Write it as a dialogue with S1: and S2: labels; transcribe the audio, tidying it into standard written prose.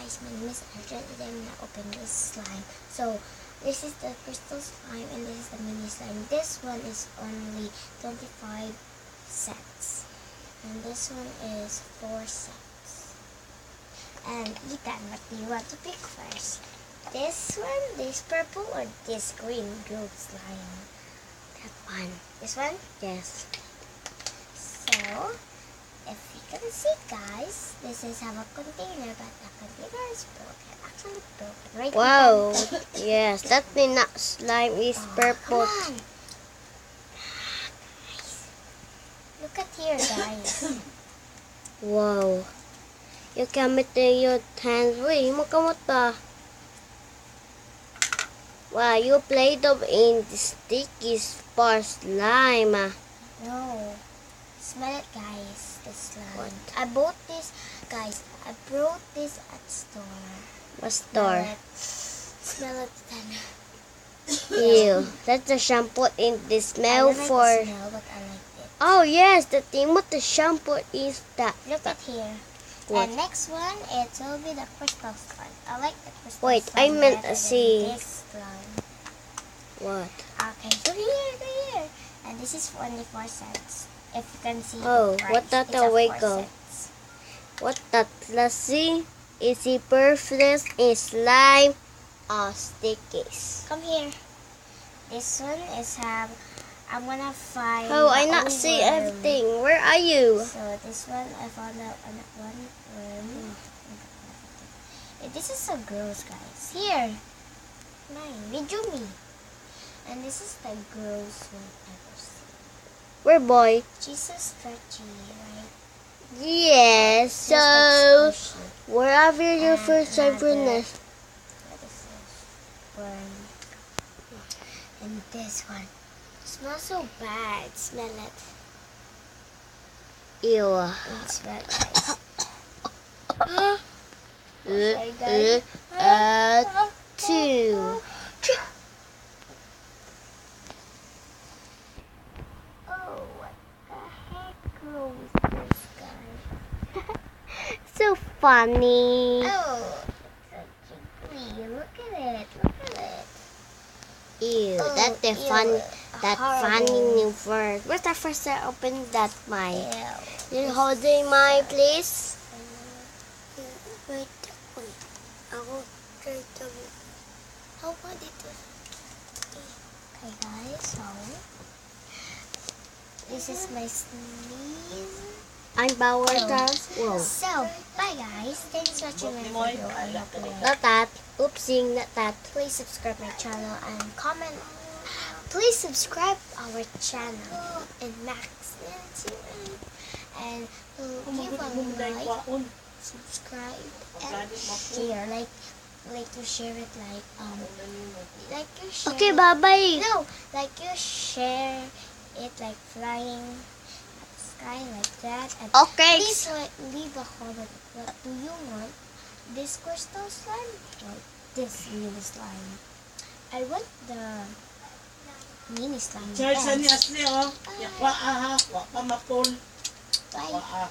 S1: guys, my name is Arjun and I'm gonna open this slime. So this is the crystal slime and this is the mini slime. This one is only 25 cents and this one is 4 cents. And Ethan, what do you want to pick first? This one, this purple, or this green glue slime? That one. This one? Yes. So if you can see, guys, this is have a container, but the container is broken. Actually broken, right?
S2: Wow. Yes, that means that slime is purple.
S1: Come on. Look at here, guys.
S2: Wow. You can make your hands. Wait, mo kamot ba? Wow, you played up in the sticky spar slime.
S1: No. Smell it, guys. The slime.
S2: What?
S1: I bought this, guys. I brought this at store.
S2: What store?
S1: Smell it then.
S2: Ew. That's the shampoo in the smell
S1: I don't
S2: for.
S1: like the smell, but I like it.
S2: Oh yes, the thing with the shampoo is that.
S1: Look at here.
S2: What?
S1: And next one, it will be the crystal slime. I like the crystal
S2: Wait,
S1: slime.
S2: I meant
S1: better
S2: to
S1: than
S2: see.
S1: this slime.
S2: What?
S1: Okay, so here. And this is for only 4 cents. If you can see
S2: Oh,
S1: the price,
S2: what that
S1: it's a 4
S2: wiggle?
S1: cents.
S2: What that? Let's see. Is it perfect in slime or stickies?
S1: Come here. This one is I'm gonna find.
S2: Oh, I
S1: the
S2: not
S1: only
S2: see
S1: worm.
S2: everything. Where are you?
S1: So this one I found out on one worm. This is so gross, guys. Here, mine, Mijumi. And this is the gross one ever seen.
S2: Where, boy?
S1: She's so stretchy, right?
S2: Yes.
S1: Just
S2: So,
S1: like squishy.
S2: wherever your
S1: And
S2: first time for
S1: another-
S2: nest.
S1: What is this? Worm. And this one. Smells so bad. Smell it.
S2: Ew.
S1: It's bad, guys.
S2: Two.
S1: Oh, what the heck is this guy?
S2: So funny.
S1: Oh, it's so jiggly. Look at it. Look at it.
S2: Ew.
S1: Oh,
S2: That's the
S1: ew.
S2: fun. That funny
S1: Horrible.
S2: new first. Where's the first that open that mic?
S1: Ew.
S2: You holding my please?
S1: Wait. I will try to. How about it? Okay, guys. So this is my sneeze.
S2: I'm Bauer Stars. Whoa.
S1: So, bye guys. Thanks for watching my video. I hope you like it.
S2: Not that. Oopsing, not that.
S1: Please subscribe my channel and comment. Please subscribe our channel and Max and give a like, subscribe and share. Like you share it like you share.
S2: Okay, bye-bye.
S1: No, like you share it like flying at the sky like that. And
S2: Okay.
S1: please leave a comment. What do you want? This crystal slime or this mini slime? I want the mini slime.
S3: Charge sa ni
S1: best.
S3: Asli, oh. Yakwa, ha. Wa pa mapol.
S1: Bye.
S3: Wa,